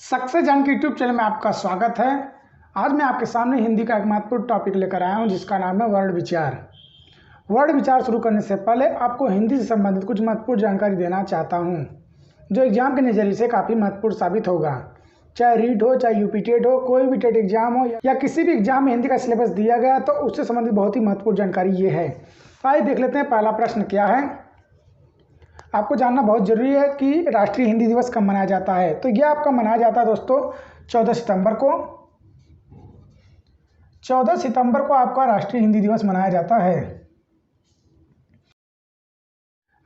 Success जंग के YouTube channel में आपका स्वागत है। आज मैं आपके सामने हिंदी का एक महत्वपूर्ण टॉपिक लेकर आया हूं जिसका नाम है वर्ड विचार। वर्ड विचार शुरू करने से पहले आपको हिंदी से संबंधित कुछ महत्वपूर्ण जानकारी देना चाहता हूं जो एग्जाम के नज़रिए से काफ़ी महत्वपूर्ण साबित होगा। चाहे रीट हो, चाहे यूपी टेट हो, कोई भी टेट एग्जाम हो या किसी भी एग्जाम में हिंदी का सिलेबस दिया गया तो उससे संबंधित बहुत ही महत्वपूर्ण जानकारी ये है। आइए देख लेते हैं पहला प्रश्न क्या है। आपको जानना बहुत ज़रूरी है कि राष्ट्रीय हिंदी दिवस कब मनाया जाता है। तो यह आपका मनाया जाता है दोस्तों 14 सितंबर को। 14 सितंबर को आपका राष्ट्रीय हिंदी दिवस मनाया जाता है।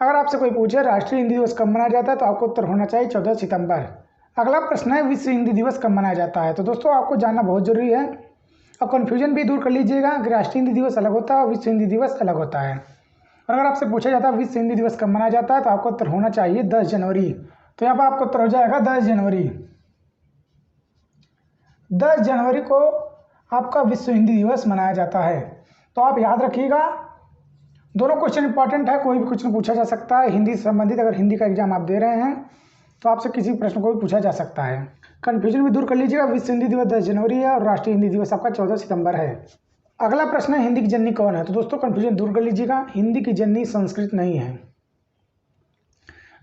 अगर आपसे कोई पूछे राष्ट्रीय हिंदी दिवस कब मनाया जाता है तो आपको उत्तर होना चाहिए 14 सितंबर। अगला प्रश्न है विश्व हिंदी दिवस कब मनाया जाता है। तो दोस्तों आपको जानना बहुत ज़रूरी है और कन्फ्यूजन भी दूर कर लीजिएगा कि राष्ट्रीय हिंदी दिवस अलग होता है और विश्व हिंदी दिवस अलग होता है। और अगर आपसे पूछा जाता है विश्व हिंदी दिवस कब मनाया जाता है तो आपको उत्तर होना चाहिए 10 जनवरी। तो यहाँ पर आपको उत्तर हो जाएगा 10 जनवरी। 10 जनवरी को आपका विश्व हिंदी दिवस मनाया जाता है। तो आप याद रखिएगा, दोनों क्वेश्चन इंपॉर्टेंट है, कोई भी क्वेश्चन पूछा जा सकता है हिंदी से संबंधित। अगर हिंदी का एग्जाम आप दे रहे हैं तो आपसे किसी प्रश्न को भी पूछा जा सकता है। कन्फ्यूजन भी दूर कर लीजिएगा, विश्व हिंदी दिवस 10 जनवरी है और राष्ट्रीय हिंदी दिवस आपका 14 सितंबर है। अगला प्रश्न है हिंदी की जननी कौन है। तो दोस्तों कन्फ्यूजन दूर कर लीजिएगा, हिंदी की जननी संस्कृत नहीं है।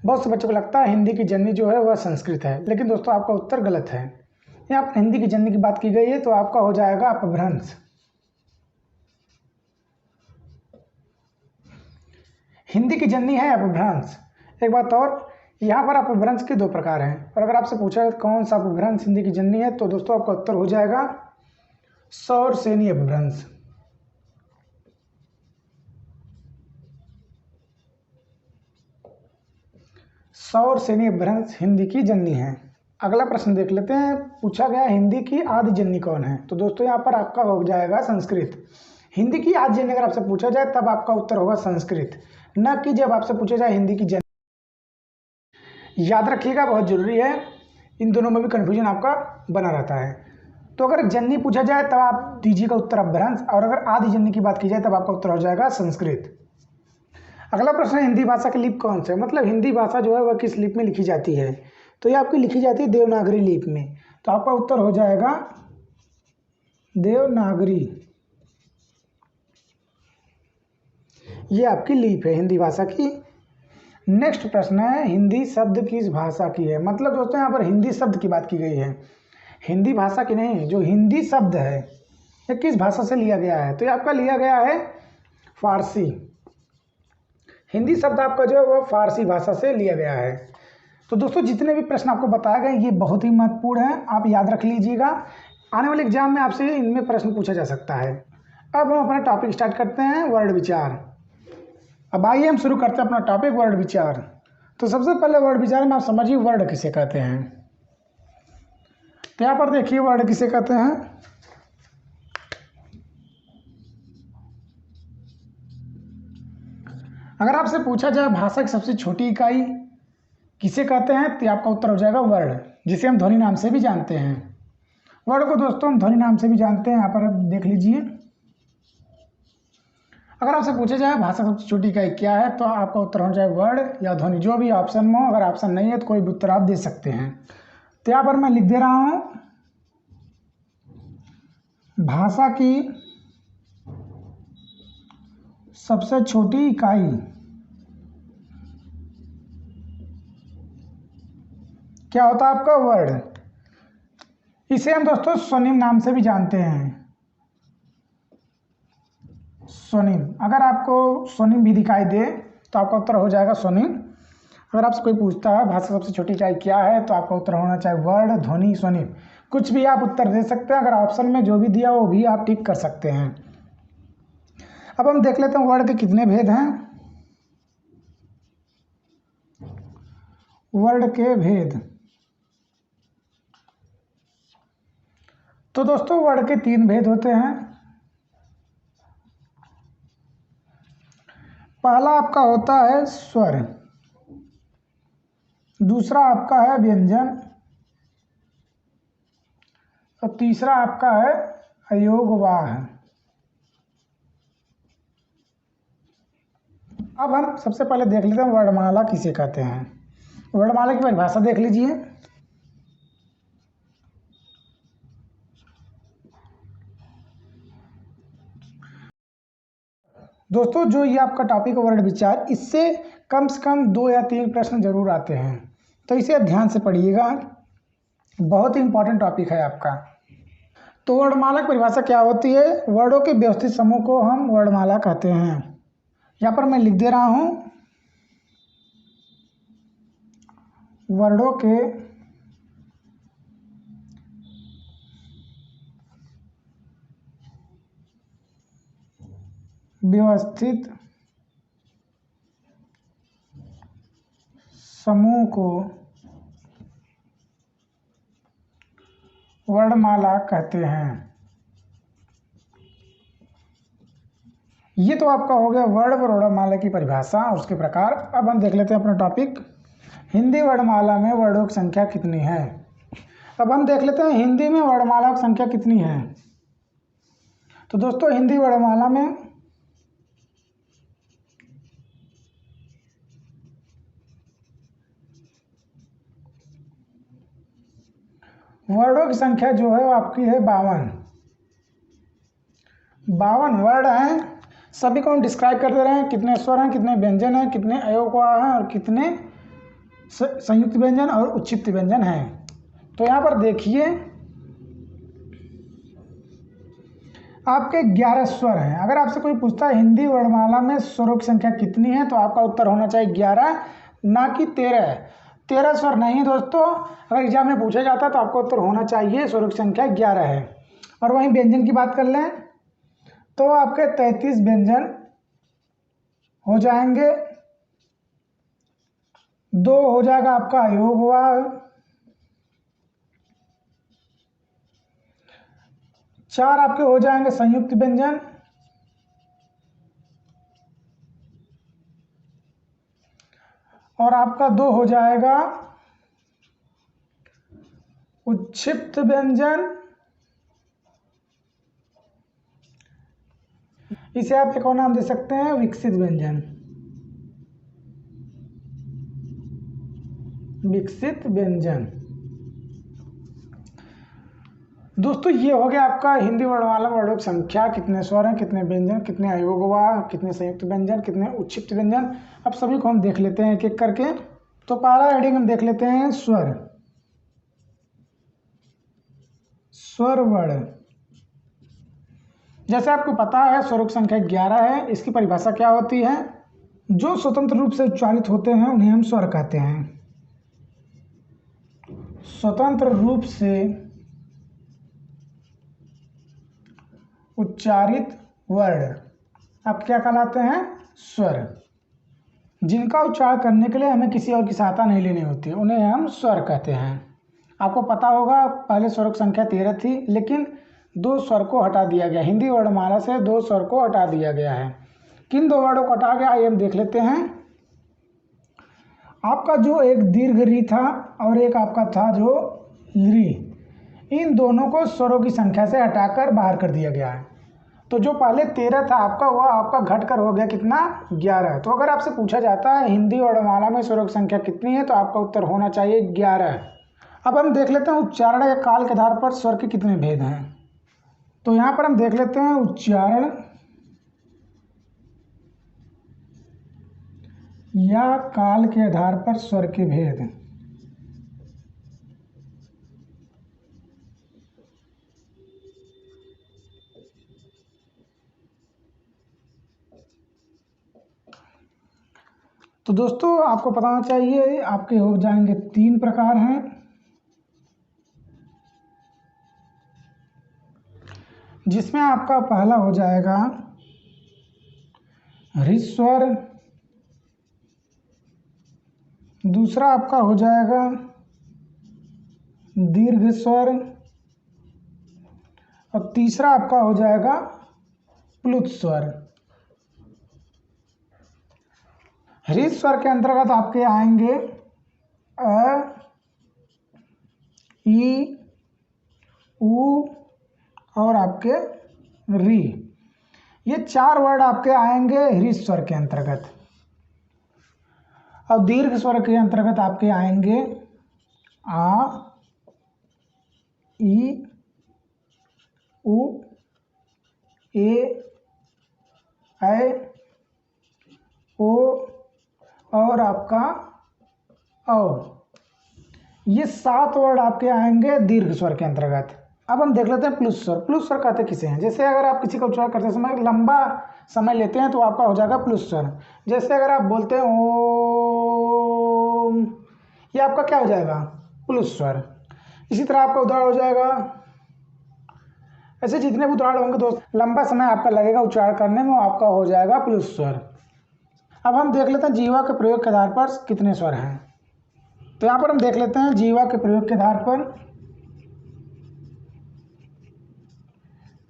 बहुत से बच्चों को लगता है हिंदी की जननी जो है वह संस्कृत है, लेकिन दोस्तों आपका उत्तर गलत है। यहाँ पर हिंदी की जननी की बात की गई है तो आपका हो जाएगा अपभ्रंश। हिंदी की जननी है अपभ्रंश। एक बात और, यहाँ पर अपभ्रंश के दो प्रकार हैं और अगर आपसे पूछा कौन सा अपभ्रंश हिंदी की जननी है तो दोस्तों आपका उत्तर हो जाएगा सौरसेनी अपभ्रंश। सौरसेनी अपभ्रंश हिंदी की जननी है। अगला प्रश्न देख लेते हैं। पूछा गया हिंदी की आदि जननी कौन है। तो दोस्तों यहाँ पर आपका हो जाएगा संस्कृत। हिंदी की आदि जननी अगर आपसे पूछा जाए तब आपका उत्तर होगा संस्कृत, न कि जब आपसे पूछा जाए हिंदी की जननी। याद रखिएगा, बहुत जरूरी है, इन दोनों में भी कन्फ्यूजन आपका बना रहता है। तो अगर जननी पूछा जाए तब आप दीजिएगा उत्तर अपभ्रंश और अगर आदि जननी की बात की जाए तब आपका उत्तर हो जाएगा संस्कृत। अगला प्रश्न है हिंदी भाषा की लिपि कौन सी है। मतलब हिंदी भाषा जो है वह किस लिपि में लिखी जाती है। तो ये आपकी लिखी जाती है देवनागरी लिपि में। तो आपका उत्तर हो जाएगा देवनागरी। ये आपकी लिपि है हिंदी भाषा की। नेक्स्ट प्रश्न है हिंदी शब्द किस भाषा की है। मतलब दोस्तों यहाँ पर हिंदी शब्द की बात की गई है, हिंदी भाषा की नहीं। जो हिंदी शब्द है ये किस भाषा से लिया गया है। तो ये आपका लिया गया है फारसी। हिंदी शब्द आपका जो है वो फारसी भाषा से लिया गया है। तो दोस्तों जितने भी प्रश्न आपको बताए गए ये बहुत ही महत्वपूर्ण हैं, आप याद रख लीजिएगा। आने वाले एग्जाम में आपसे इनमें प्रश्न पूछा जा सकता है। अब हम अपना टॉपिक स्टार्ट करते हैं वर्ड विचार। अब आइए हम शुरू करते हैं अपना टॉपिक वर्ड विचार। तो सबसे पहले वर्ड विचार में आप समझिए वर्ड किसे कहते हैं। तो यहाँ पर देखिए वर्ड किसे कहते हैं। अगर आपसे पूछा जाए भाषा की सबसे छोटी इकाई किसे कहते हैं तो आपका उत्तर हो जाएगा वर्ड, जिसे हम ध्वनि नाम से भी जानते हैं। वर्ड को दोस्तों हम ध्वनि नाम से भी जानते हैं, यहाँ पर आप देख लीजिए। अगर आपसे पूछा जाए भाषा की सबसे छोटी इकाई क्या है तो आपका उत्तर हो जाए वर्ड या ध्वनि, जो भी ऑप्शन में हो। अगर ऑप्शन नहीं है तो कोई भी उत्तर आप दे सकते हैं। तो यहाँ पर मैं लिख दे रहा हूँ भाषा की सबसे छोटी इकाई क्या होता है आपका वर्ड। इसे हम दोस्तों स्वनिम नाम से भी जानते हैं। स्वनिम, अगर आपको स्वनिम भी दिखाई दे तो आपका उत्तर हो जाएगा स्वनिम। अगर आपसे कोई पूछता है भाषा सबसे छोटी इकाई क्या है तो आपका उत्तर होना चाहिए वर्ड, ध्वनि, स्वनिम। कुछ भी आप उत्तर दे सकते हैं, अगर ऑप्शन में जो भी दिया वो भी आप टिक कर सकते हैं। अब हम देख लेते हैं वर्ड के कितने भेद हैं। वर्ड के भेद, तो दोस्तों वर्ड के 3 भेद होते हैं। पहला आपका होता है स्वर, दूसरा आपका है व्यंजन और तीसरा आपका है अयोगवाह। अब हम सबसे पहले देख लेते हैं वर्णमाला किसे कहते हैं। वर्णमाला की परिभाषा देख लीजिए। दोस्तों जो ये आपका टॉपिक है वर्ड विचार, इससे कम से कम 2 या 3 प्रश्न जरूर आते हैं, तो इसे ध्यान से पढ़िएगा, बहुत ही इंपॉर्टेंट टॉपिक है आपका। तो वर्णमाला की परिभाषा क्या होती है? वर्डों के व्यवस्थित समूह को हम वर्णमाला कहते हैं। यहाँ पर मैं लिख दे रहा हूँ, वर्डों के व्यवस्थित समूह को वर्णमाला कहते हैं। ये तो आपका हो गया वर्ड और वर्णमाला की परिभाषा और उसके प्रकार। अब हम देख लेते हैं अपना टॉपिक, हिंदी वर्णमाला में वर्डों की संख्या कितनी है। अब हम देख लेते हैं हिंदी में वर्णमाला की संख्या कितनी है। तो दोस्तों हिंदी वर्णमाला में वर्डों की संख्या जो है वो आपकी है 52 वर्ड हैं। सभी को हम डिस्क्राइब करते रहे हैं, कितने स्वर हैं, कितने व्यंजन हैं, कितने अयोगवा हैं और कितने संयुक्त व्यंजन और उच्छिष्ट व्यंजन हैं। तो यहाँ पर देखिए आपके 11 स्वर हैं। अगर आपसे कोई पूछता है हिंदी वर्णमाला में स्वरों की संख्या कितनी है, तो आपका उत्तर होना चाहिए 11, ना कि 13। 13 स्वर नहीं है दोस्तों, अगर एग्जाम में पूछा जाता है तो आपका उत्तर होना चाहिए स्वरों की संख्या 11 है। और वहीं व्यंजन की बात कर लें तो आपके 33 व्यंजन हो जाएंगे, 2 हो जाएगा आपका अयोगवा, 4 आपके हो जाएंगे संयुक्त व्यंजन, और आपका 2 हो जाएगा उच्छिष्ट व्यंजन। इसे आप एक और नाम दे सकते हैं विकसित व्यंजन, विकसित व्यंजन। दोस्तों ये हो गया आपका हिंदी वर्णमाला में वर्डों की संख्या, कितने स्वर हैं, कितने व्यंजन, कितने अयोगवा, कितने संयुक्त व्यंजन, कितने उच्छिष्ट व्यंजन। अब सभी को हम देख लेते हैं एक एक करके। तो पहला हेडिंग हम देख लेते हैं स्वर, स्वर वर्ण। जैसे आपको पता है स्वरों की संख्या 11 है। इसकी परिभाषा क्या होती है? जो स्वतंत्र रूप से उच्चारित होते हैं उन्हें हम स्वर कहते हैं। स्वतंत्र रूप से उच्चारित वर्ण अब क्या कहलाते हैं? स्वर। जिनका उच्चारण करने के लिए हमें किसी और की सहायता नहीं लेनी होती, उन्हें हम स्वर कहते हैं। आपको पता होगा पहले स्वरों की संख्या 13 थी, लेकिन 2 स्वर को हटा दिया गया। हिंदी वर्णमाला से 2 स्वर को हटा दिया गया है। किन 2 वर्डों को हटा गया आइए हम देख लेते हैं। आपका जो एक दीर्घ री था और एक आपका था जो री, इन दोनों को स्वरों की संख्या से हटाकर बाहर कर दिया गया है। तो जो पहले 13 था आपका, वह आपका घटकर हो गया कितना? 11। तो अगर आपसे पूछा जाता है हिंदी वर्णमाला में स्वरों की संख्या कितनी है, तो आपका उत्तर होना चाहिए 11। अब हम देख लेते हैं उच्चारण या काल के आधार पर स्वर के कितने भेद हैं। तो यहाँ पर हम देख लेते हैं उच्चारण या काल के आधार पर स्वर के भेद। तो दोस्तों आपको पता होना चाहिए आपके हो जाएंगे 3 प्रकार हैं। जिसमें आपका पहला हो जाएगा ह्रस्वर, दूसरा आपका हो जाएगा दीर्घ स्वर और तीसरा आपका हो जाएगा प्लुत स्वर। ह्रस्व स्वर के अंतर्गत आपके आएंगे अ, ई, उ और आपके री। ये 4 वर्ड आपके आएंगे ह्रस्व स्वर के अंतर्गत। और दीर्घ स्वर के अंतर्गत आपके आएंगे आ, ई, उ, ए, ऐ ओ और आपका औ। ये 7 वर्ड आपके आएंगे दीर्घ स्वर के अंतर्गत। अब हम देख लेते हैं प्लुत स्वर। प्लुत स्वर कहते किसे हैं? जैसे अगर आप किसी का उच्चारण करते समय लंबा समय लेते हैं तो आपका हो जाएगा प्लुत स्वर। जैसे अगर आप बोलते हैं ओम, ये आपका क्या हो जाएगा? प्लुत स्वर। इसी तरह आपका उदाहरण हो जाएगा, ऐसे जितने भी उदाहरण होंगे दोस्त, लंबा समय आपका लगेगा उच्चारण करने में, वो आपका हो जाएगा प्लुत स्वर। अब हम देख लेते हैं जीवा के प्रयोग के आधार पर कितने स्वर हैं। तो यहाँ पर हम देख लेते हैं जीवा के प्रयोग के आधार पर,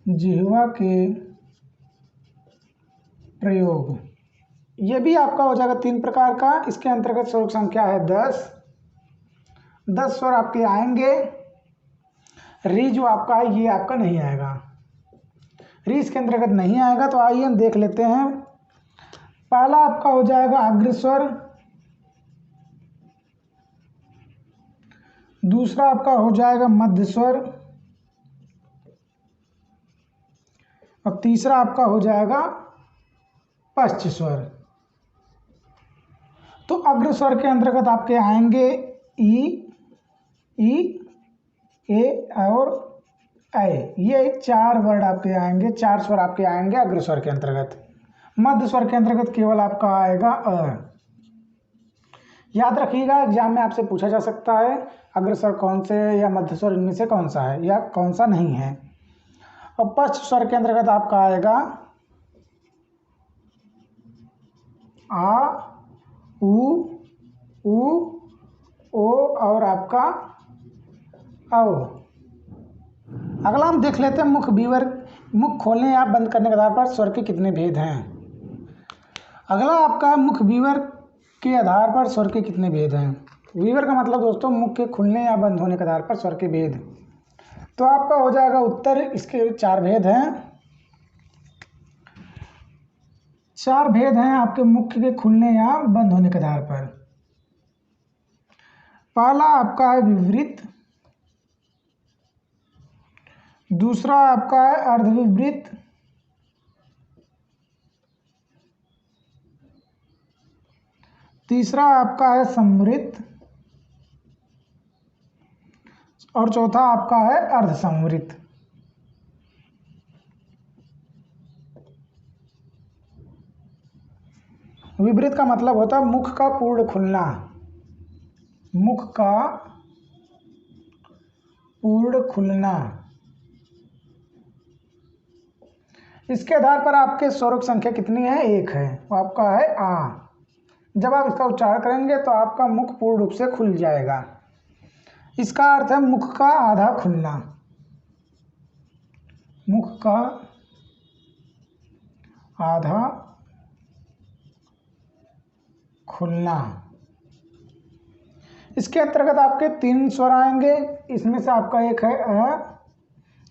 जिह्वा के प्रयोग, ये भी आपका हो जाएगा 3 प्रकार का। इसके अंतर्गत स्वर संख्या है 10। 10 स्वर आपके आएंगे। री जो आपका है ये आपका नहीं आएगा, री इसके अंतर्गत नहीं आएगा। तो आइए हम देख लेते हैं। पहला आपका हो जाएगा अग्रस्वर, दूसरा आपका हो जाएगा मध्य स्वर, और तीसरा आपका हो जाएगा पश्च स्वर। तो अग्र स्वर के अंतर्गत आपके आएंगे ई, ए और ऐ। ये 4 वर्ड आपके आएंगे, 4 स्वर आपके आएंगे अग्र स्वर के अंतर्गत। मध्य स्वर के अंतर्गत केवल आपका आएगा अ। याद रखिएगा, एग्जाम में आपसे पूछा जा सकता है अग्र स्वर कौन से या मध्य स्वर इनमें से कौन सा है या कौन सा नहीं है। और पश्च स्वर के अंतर्गत आपका आएगा आ, उ, ओ और आपका औ। अगला हम देख लेते हैं मुख विवर, मुख खोलने या बंद करने के आधार पर स्वर के कितने भेद हैं। अगला आपका मुख विवर के आधार पर स्वर के कितने भेद हैं। विवर का मतलब दोस्तों मुख के खुलने या बंद होने के आधार पर स्वर के भेद। तो आपका हो जाएगा उत्तर, इसके 4 भेद हैं। 4 भेद हैं आपके मुख के खुलने या बंद होने के आधार पर। पहला आपका है विवृत, दूसरा आपका है अर्धविवृत, तीसरा आपका है संवृत, और चौथा आपका है अर्धसंवृत। विवृत का मतलब होता है मुख का पूर्ण खुलना, मुख का पूर्ण खुलना। इसके आधार पर आपके स्वरों संख्या कितनी है? 1 है, वो आपका है आ। जब आप इसका उच्चारण करेंगे तो आपका मुख पूर्ण रूप से खुल जाएगा। इसका अर्थ है मुख का आधा खुलना, मुख का आधा खुलना। इसके अंतर्गत आपके 3 स्वर आएंगे। इसमें से आपका एक है अ,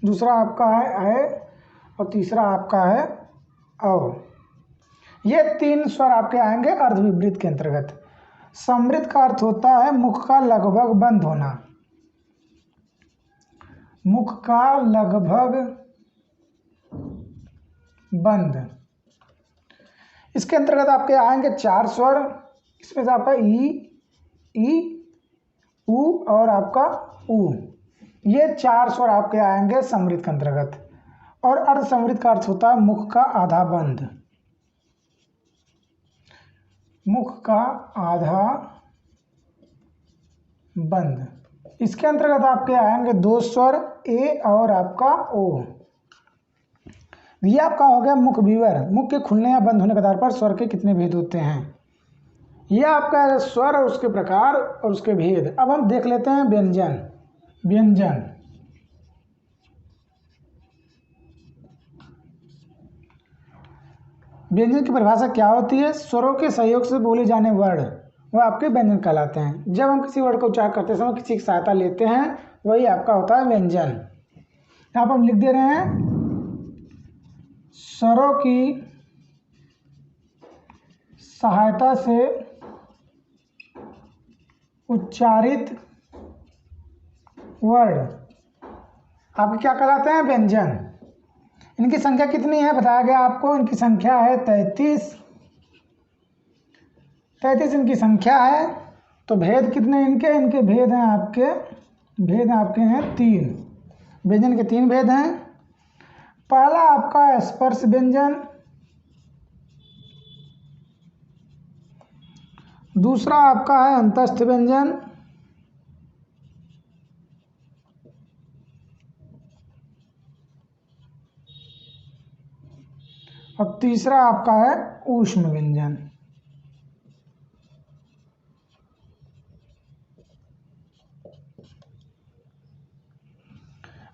दूसरा आपका है ऐ और तीसरा आपका है औ। ये 3 स्वर आपके आएंगे अर्धविवृत के अंतर्गत। संवृत का अर्थ होता है मुख का लगभग बंद होना, मुख का लगभग बंद। इसके अंतर्गत आपके आएंगे 4 स्वर। इसमें से आपका ई, उ और आपका उ। ये 4 स्वर आपके आएंगे संवृत के अंतर्गत। और अर्धसंवृत का अर्थ होता है मुख का आधा बंद, मुख का आधा बंद। इसके अंतर्गत आपके आएंगे 2 स्वर ए और आपका ओ। ये आपका हो गया मुख विवर, मुख के खुलने या बंद होने के आधार पर स्वर के कितने भेद होते हैं। यह आपका स्वर और उसके प्रकार और उसके भेद। अब हम देख लेते हैं व्यंजन। व्यंजन व्यंजन की परिभाषा क्या होती है? स्वरों के सहयोग से बोले जाने वर्ण वह आपके व्यंजन कहलाते हैं। जब हम किसी वर्ड को उच्चारण करते समय किसी की सहायता लेते हैं वही आपका होता है व्यंजन। यहाँ पर हम लिख दे रहे हैं स्वरों की सहायता से उच्चारित वर्ड आपके क्या कहलाते हैं? व्यंजन। इनकी संख्या कितनी है बताया गया आपको, इनकी संख्या है 33। 33 इनकी संख्या है। तो भेद कितने इनके, इनके भेद हैं आपके हैं 3। व्यंजन के 3 भेद हैं। पहला आपका स्पर्श व्यंजन, दूसरा आपका है अंतस्थ व्यंजन, और तीसरा आपका है ऊष्म व्यंजन।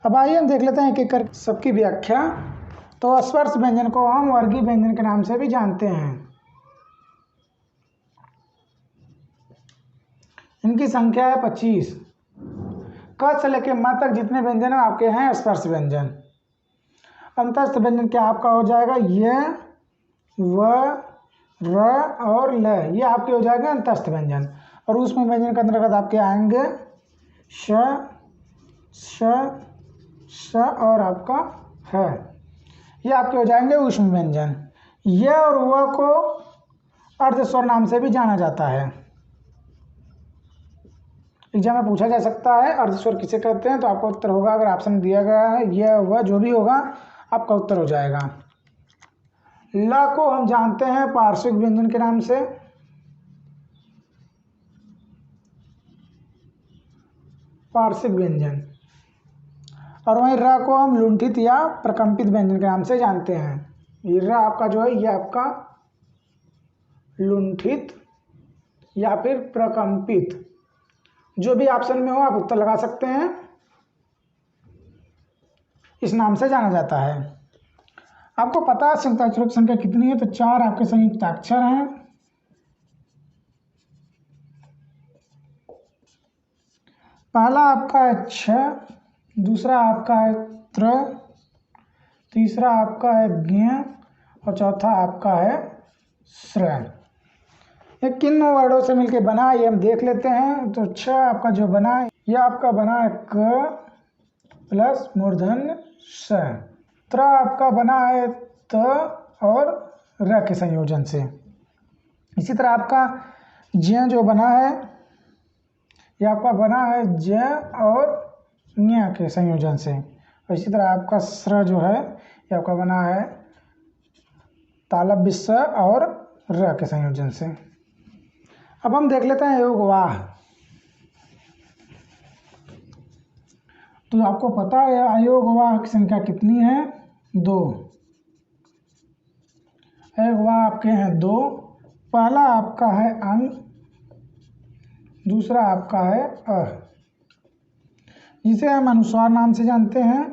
अब आइए हम देख लेते हैं एक एक कर सबकी व्याख्या। तो स्पर्श व्यंजन को हम वर्गीय व्यंजन के नाम से भी जानते हैं। इनकी संख्या है 25। क से लेकर म तक जितने व्यंजन आपके हैं स्पर्श व्यंजन। अंतस्थ व्यंजन क्या आपका हो जाएगा, य, व, र और ल, ये आपके हो जाएंगे अंतस्थ व्यंजन। और ऊष्म व्यंजन के अंतर्गत आपके आएंगे श, श और आपका है, ये आपके हो जाएंगे ऊष्म व्यंजन। य और व को अर्धस्वर नाम से भी जाना जाता है। एग्जाम में पूछा जा सकता है अर्धस्वर किसे कहते हैं, तो आपका उत्तर होगा, अगर ऑप्शन दिया गया है यह वह जो भी होगा आपका उत्तर हो जाएगा। ल को हम जानते हैं पार्श्विक व्यंजन के नाम से। पार्श्विक व्यंजन। और वहीं र को हम लुंठित या प्रकंपित व्यंजन के नाम से जानते हैं। ये र आपका जो है ये आपका लुंठित या फिर प्रकंपित, जो भी ऑप्शन में हो आप उत्तर लगा सकते हैं, इस नाम से जाना जाता है। आपको पता है संयुक्ताक्षरों की संख्या कितनी है, तो 4 आपके संयुक्ताक्षर हैं। पहला आपका है छ, दूसरा आपका है त्र, तीसरा आपका है ज्ञ और चौथा आपका है श्र। ये किन वर्डों से मिलके बना ये हम देख लेते हैं। तो छ आपका जो बना है ये आपका बना है क प्लस मूर्धन्य स। त्र आपका बना है त और र के संयोजन से। इसी तरह आपका ज्ञ जो बना है ये आपका बना है ज और ञ के संयोजन से। और इसी तरह आपका श्र जो है ये आपका बना है तालव्य स और र के संयोजन से। अब हम देख लेते हैं योगवाह। तो आपको पता है अयोगवाह की संख्या कितनी है, 2। अयोगवाह आपके हैं 2। पहला आपका है अंग, दूसरा आपका है अ, जिसे हम अनुस्वार नाम से जानते हैं,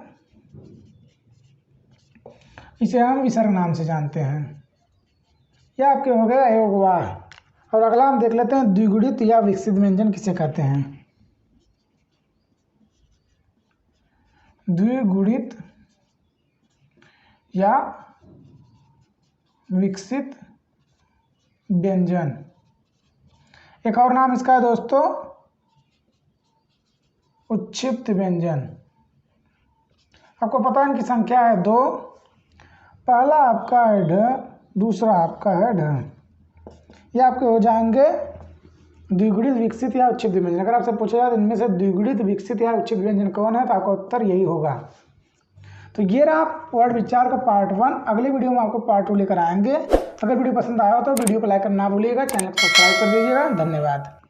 इसे हम विसर्ग नाम से जानते हैं। यह आपके हो गए अयोगवाह। और अगला हम देख लेते हैं द्विगुणित या विकसित व्यंजन किसे कहते हैं। द्विगुणित या विकसित व्यंजन, एक और नाम इसका है दोस्तों उच्छिप्त व्यंजन। आपको पता है इनकी संख्या है 2। पहला आपका है ढ, दूसरा आपका है ढ। ये आपके हो जाएंगे द्विगुणित विकसित या उच्छिप्त व्यंजन। अगर आपसे पूछा जाए इनमें से द्विगुणित विकसित या उच्छिप्त व्यंजन कौन है, तो आपका उत्तर यही होगा। तो ये रहा वर्ड विचार का पार्ट 1। अगले वीडियो में आपको पार्ट 2 लेकर आएंगे। अगर वीडियो पसंद आया हो तो वीडियो को लाइक करना ना भूलिएगा, चैनल को सब्सक्राइब कर दीजिएगा। धन्यवाद।